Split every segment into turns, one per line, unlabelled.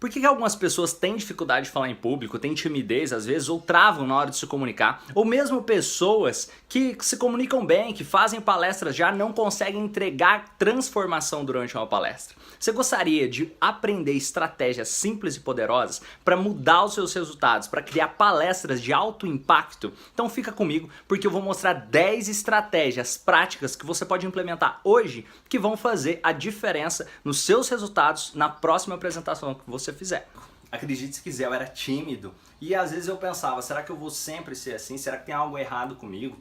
Por que algumas pessoas têm dificuldade de falar em público, têm timidez às vezes, ou travam na hora de se comunicar? Ou mesmo pessoas que se comunicam bem, que fazem palestras já, não conseguem entregar transformação durante uma palestra. Você gostaria de aprender estratégias simples e poderosas para mudar os seus resultados, para criar palestras de alto impacto? Então fica comigo, porque eu vou mostrar 10 estratégias práticas que você pode implementar hoje que vão fazer a diferença nos seus resultados na próxima apresentação que você fizer. Acredite se quiser, eu era tímido e às vezes eu pensava, será que eu vou sempre ser assim? Será que tem algo errado comigo?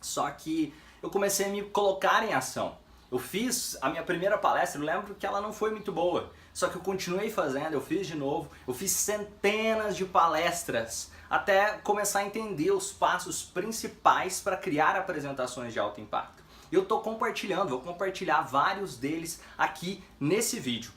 Só que eu comecei a me colocar em ação. Eu fiz a minha primeira palestra, eu lembro que ela não foi muito boa, só que eu continuei fazendo, eu fiz de novo, eu fiz centenas de palestras até começar a entender os passos principais para criar apresentações de alto impacto. Eu estou compartilhando, vou compartilhar vários deles aqui nesse vídeo.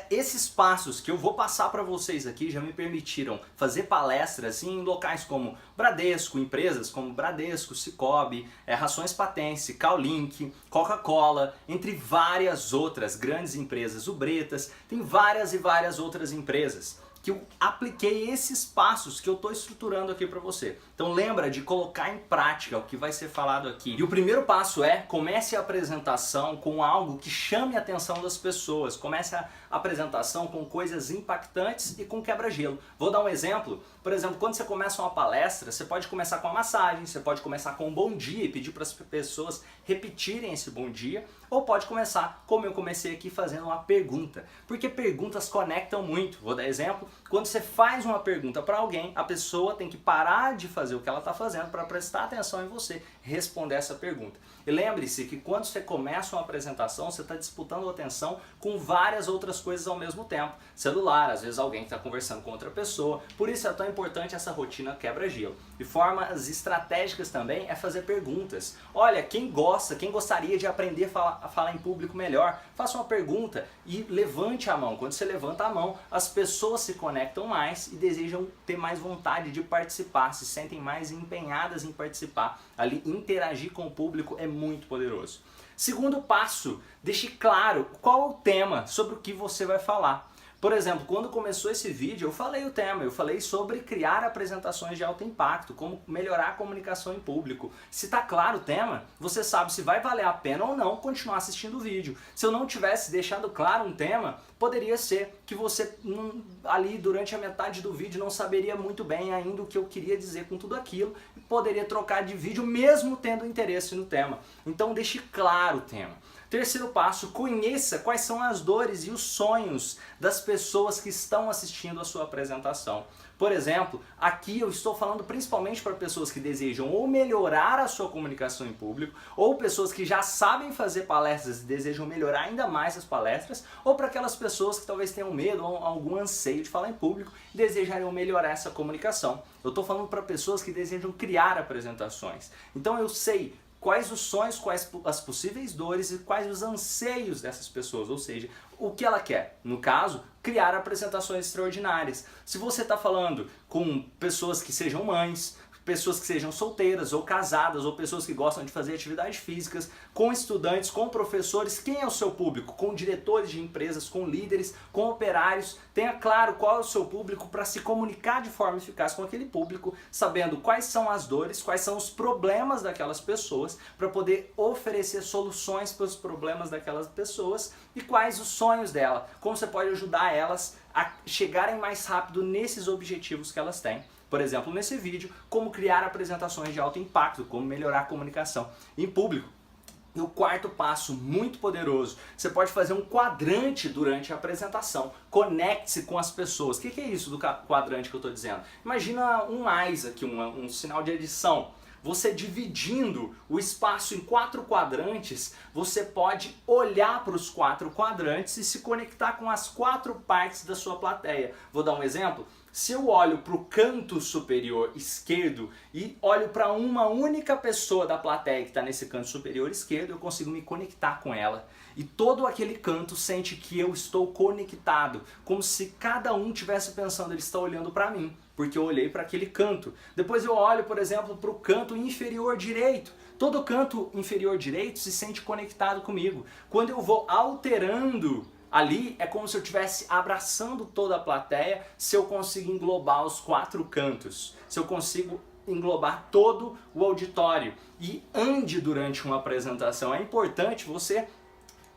Esses passos que eu vou passar para vocês aqui já me permitiram fazer palestras em locais como Bradesco, empresas como Bradesco, Sicoob, Rações Patense, Callink, Coca-Cola, entre várias outras grandes empresas, o Bretas, tem várias e várias outras empresas que eu apliquei esses passos que eu estou estruturando aqui para você. Então lembra de colocar em prática o que vai ser falado aqui. E o primeiro passo é, comece a apresentação com algo que chame a atenção das pessoas. Comece a apresentação com coisas impactantes e com quebra-gelo. Vou dar um exemplo. Por exemplo, quando você começa uma palestra, você pode começar com uma massagem, você pode começar com um bom dia e pedir para as pessoas repetirem esse bom dia, ou pode começar, como eu comecei aqui, fazendo uma pergunta. Porque perguntas conectam muito. Vou dar exemplo. Quando você faz uma pergunta para alguém, a pessoa tem que parar de fazer o que ela está fazendo para prestar atenção em você, responder essa pergunta. E lembre-se que quando você começa uma apresentação, você está disputando atenção com várias outras coisas ao mesmo tempo. Celular, às vezes alguém está conversando com outra pessoa. Por isso é tão importante essa rotina quebra-gelo. E formas estratégicas também é fazer perguntas. Olha, quem gostaria de aprender a falar em público melhor, faça uma pergunta e levante a mão. Quando você levanta a mão, as pessoas se conectam mais e desejam ter mais vontade de participar, se sentem mais empenhadas em participar. Ali, interagir com o público é muito poderoso. Segundo passo, deixe claro qual é o tema sobre o que você vai falar. Por exemplo, quando começou esse vídeo, eu falei o tema, eu falei sobre criar apresentações de alto impacto, como melhorar a comunicação em público. Se está claro o tema, você sabe se vai valer a pena ou não continuar assistindo o vídeo. Se eu não tivesse deixado claro um tema, poderia ser que você ali durante a metade do vídeo não saberia muito bem ainda o que eu queria dizer com tudo aquilo e poderia trocar de vídeo mesmo tendo interesse no tema. Então deixe claro o tema. Terceiro passo, conheça quais são as dores e os sonhos das pessoas que estão assistindo a sua apresentação. Por exemplo, aqui eu estou falando principalmente para pessoas que desejam ou melhorar a sua comunicação em público, ou pessoas que já sabem fazer palestras e desejam melhorar ainda mais as palestras, ou para aquelas pessoas que talvez tenham medo ou algum anseio de falar em público e desejariam melhorar essa comunicação. Eu estou falando para pessoas que desejam criar apresentações. Então eu sei quais os sonhos, quais as possíveis dores e quais os anseios dessas pessoas, ou seja, o que ela quer. No caso, criar apresentações extraordinárias. Se você está falando com pessoas que sejam mães, pessoas que sejam solteiras ou casadas, ou pessoas que gostam de fazer atividades físicas, com estudantes, com professores, quem é o seu público? Com diretores de empresas, com líderes, com operários. Tenha claro qual é o seu público para se comunicar de forma eficaz com aquele público, sabendo quais são as dores, quais são os problemas daquelas pessoas, para poder oferecer soluções para os problemas daquelas pessoas e quais os sonhos dela, como você pode ajudar elas a chegarem mais rápido nesses objetivos que elas têm. Por exemplo, nesse vídeo, como criar apresentações de alto impacto, como melhorar a comunicação em público. E o quarto passo, muito poderoso, você pode fazer um quadrante durante a apresentação. Conecte-se com as pessoas. O que é isso do quadrante que eu estou dizendo? Imagina um mais aqui, um sinal de edição. Você dividindo o espaço em 4 quadrantes, você pode olhar para os 4 quadrantes e se conectar com as 4 partes da sua plateia. Vou dar um exemplo? Se eu olho para o canto superior esquerdo e olho para uma única pessoa da plateia que está nesse canto superior esquerdo, eu consigo me conectar com ela. E todo aquele canto sente que eu estou conectado, como se cada um estivesse pensando, ele está olhando para mim, porque eu olhei para aquele canto. Depois eu olho, por exemplo, para o canto inferior direito. Todo canto inferior direito se sente conectado comigo. Quando eu vou alterando Ali é como se eu estivesse abraçando toda a plateia, se eu consigo englobar os 4 cantos, se eu consigo englobar todo o auditório e ande durante uma apresentação. É importante você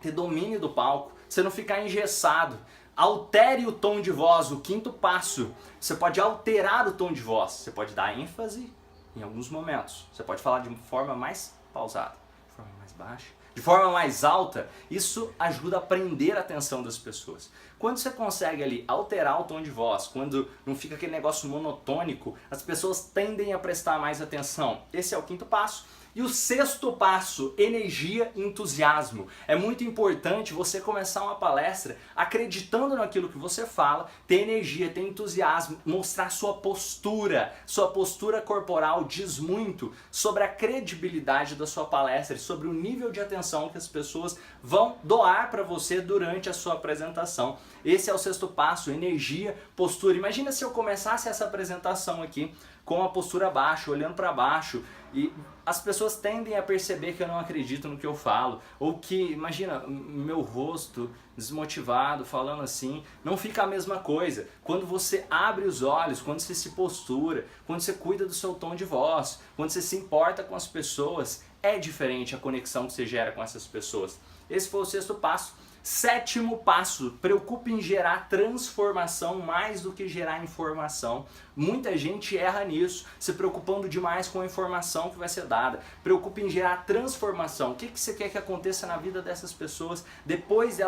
ter domínio do palco, você não ficar engessado. Altere o tom de voz, o 5º passo. Você pode alterar o tom de voz, você pode dar ênfase em alguns momentos, você pode falar de forma mais pausada, de forma mais baixa, de forma mais alta. Isso ajuda a prender a atenção das pessoas. Quando você consegue ali alterar o tom de voz, quando não fica aquele negócio monotônico, as pessoas tendem a prestar mais atenção. Esse é o 5º passo. E o 6º passo, energia e entusiasmo. É muito importante você começar uma palestra acreditando naquilo que você fala, ter energia, ter entusiasmo, mostrar sua postura. Sua postura corporal diz muito sobre a credibilidade da sua palestra e sobre o nível de atenção que as pessoas vão doar para você durante a sua apresentação. Esse é o 6º passo, energia, postura. Imagina se eu começasse essa apresentação aqui com a postura baixa, olhando para baixo, e as pessoas tendem a perceber que eu não acredito no que eu falo, ou que, imagina, meu rosto desmotivado, falando assim, não fica a mesma coisa. Quando você abre os olhos, quando você se postura, quando você cuida do seu tom de voz, quando você se importa com as pessoas, é diferente a conexão que você gera com essas pessoas. Esse foi o 6º passo. 7º passo, preocupe em gerar transformação mais do que gerar informação. Muita gente erra nisso, se preocupando demais com a informação que vai ser dada. Preocupe em gerar transformação. O que você quer que aconteça na vida dessas pessoas depois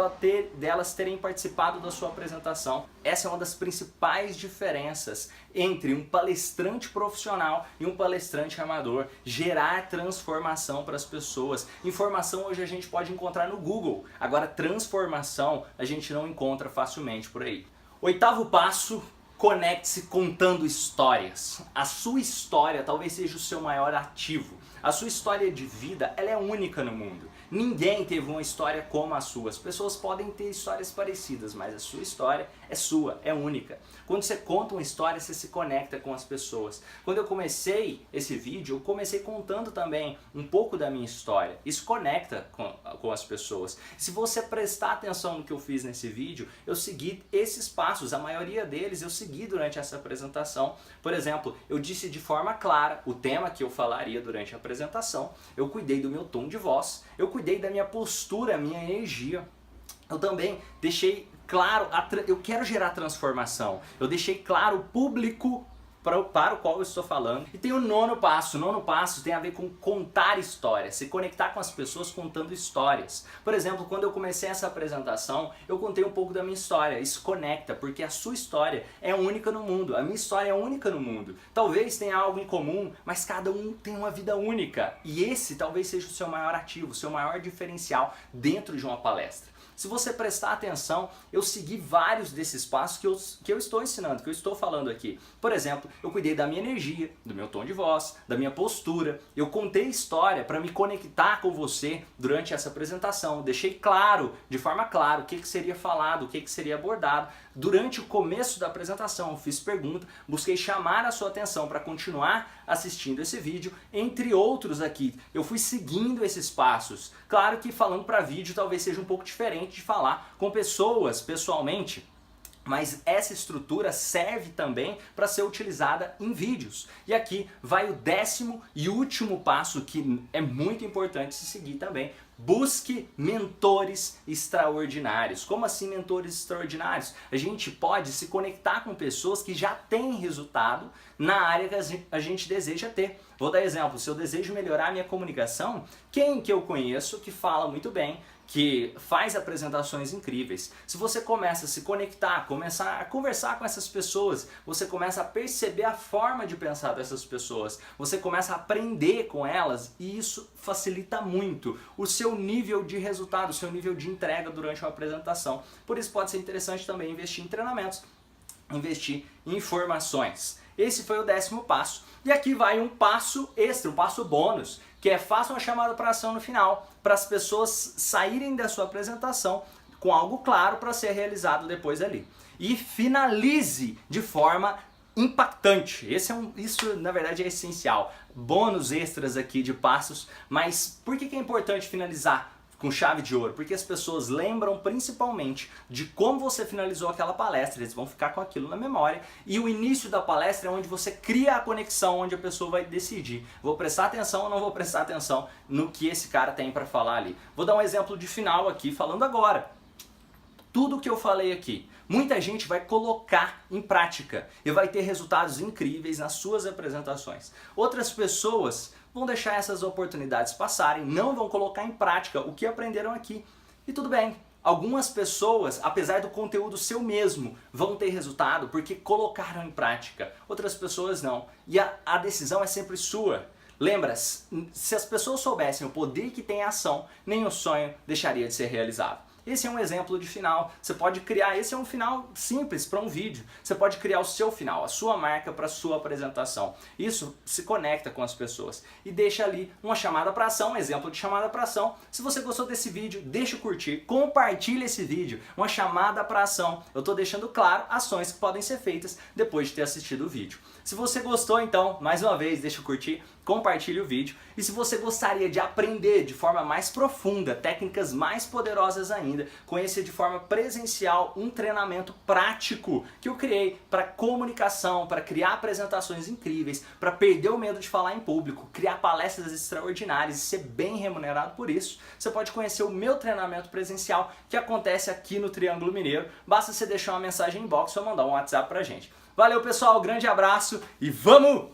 delas terem participado da sua apresentação? Essa é uma das principais diferenças entre um palestrante profissional e um palestrante amador. Gerar transformação para as pessoas. Informação hoje a gente pode encontrar no Google. Agora, transformação a gente não encontra facilmente por aí. 8º passo, conecte-se contando histórias. A sua história talvez seja o seu maior ativo. A sua história de vida, ela é única no mundo. Ninguém teve uma história como a sua. As pessoas podem ter histórias parecidas, mas a sua história é sua, é única. Quando você conta uma história, você se conecta com as pessoas. Quando eu comecei esse vídeo, eu comecei contando também um pouco da minha história. Isso conecta com as pessoas. Se você prestar atenção no que eu fiz nesse vídeo, eu segui esses passos. A maioria deles eu segui durante essa apresentação. Por exemplo, eu disse de forma clara o tema que eu falaria durante a apresentação. Eu cuidei do meu tom de voz. Eu cuidei da minha postura, minha energia. Eu também deixei claro, eu quero gerar transformação. Eu deixei claro o público para o qual eu estou falando. E tem o 9º passo. O 9º passo tem a ver com contar histórias, se conectar com as pessoas contando histórias. Por exemplo, quando eu comecei essa apresentação, eu contei um pouco da minha história. Isso conecta, porque a sua história é única no mundo. A minha história é única no mundo. Talvez tenha algo em comum, mas cada um tem uma vida única. E esse talvez seja o seu maior ativo, o seu maior diferencial dentro de uma palestra. Se você prestar atenção, eu segui vários desses passos que eu estou ensinando, que eu estou falando aqui. Por exemplo, eu cuidei da minha energia, do meu tom de voz, da minha postura. Eu contei história para me conectar com você durante essa apresentação. Deixei claro, de forma clara, o que seria falado, o que seria abordado. Durante o começo da apresentação, eu fiz pergunta, busquei chamar a sua atenção para continuar assistindo esse vídeo, entre outros aqui. Eu fui seguindo esses passos. Claro que falando para vídeo talvez seja um pouco diferente de falar com pessoas pessoalmente, mas essa estrutura serve também para ser utilizada em vídeos. E aqui vai o 10º e último passo que é muito importante se seguir também. Busque mentores extraordinários. Como assim mentores extraordinários? A gente pode se conectar com pessoas que já têm resultado na área que a gente deseja ter. Vou dar exemplo, se eu desejo melhorar a minha comunicação, quem que eu conheço que fala muito bem, que faz apresentações incríveis? Se você começa a se conectar, começar a conversar com essas pessoas, você começa a perceber a forma de pensar dessas pessoas, você começa a aprender com elas e isso facilita muito o seu nível de resultado, o seu nível de entrega durante uma apresentação. Por isso pode ser interessante também investir em treinamentos, investir em informações. Esse foi o 10º passo. E aqui vai um passo extra, um passo bônus, que é faça uma chamada para ação no final, para as pessoas saírem da sua apresentação com algo claro para ser realizado depois ali. E finalize de forma impactante. Isso na verdade é essencial. Bônus extras aqui de passos, mas por que é importante finalizar com chave de ouro, porque as pessoas lembram principalmente de como você finalizou aquela palestra, eles vão ficar com aquilo na memória, e o início da palestra é onde você cria a conexão, onde a pessoa vai decidir, vou prestar atenção ou não vou prestar atenção no que esse cara tem para falar ali. Vou dar um exemplo de final aqui, falando agora. Tudo que eu falei aqui, muita gente vai colocar em prática e vai ter resultados incríveis nas suas apresentações. Outras pessoas vão deixar essas oportunidades passarem, não vão colocar em prática o que aprenderam aqui. E tudo bem, algumas pessoas, apesar do conteúdo seu mesmo, vão ter resultado porque colocaram em prática, outras pessoas não. E a decisão é sempre sua. Lembra, se as pessoas soubessem o poder que tem a ação, nem o sonho deixaria de ser realizado. Esse é um exemplo de final. Você pode criar, esse é um final simples para um vídeo. Você pode criar o seu final, a sua marca para a sua apresentação. Isso se conecta com as pessoas e deixa ali uma chamada para ação, um exemplo de chamada para ação. Se você gostou desse vídeo, deixa o curtir, compartilha esse vídeo, uma chamada para ação. Eu estou deixando claro ações que podem ser feitas depois de ter assistido o vídeo. Se você gostou, então, mais uma vez, deixa o curtir, compartilhe o vídeo. E se você gostaria de aprender de forma mais profunda, técnicas mais poderosas ainda, conhecer de forma presencial um treinamento prático que eu criei para comunicação, para criar apresentações incríveis, para perder o medo de falar em público, criar palestras extraordinárias e ser bem remunerado por isso, você pode conhecer o meu treinamento presencial que acontece aqui no Triângulo Mineiro. Basta você deixar uma mensagem inbox ou mandar um WhatsApp pra gente. Valeu pessoal, grande abraço e vamos!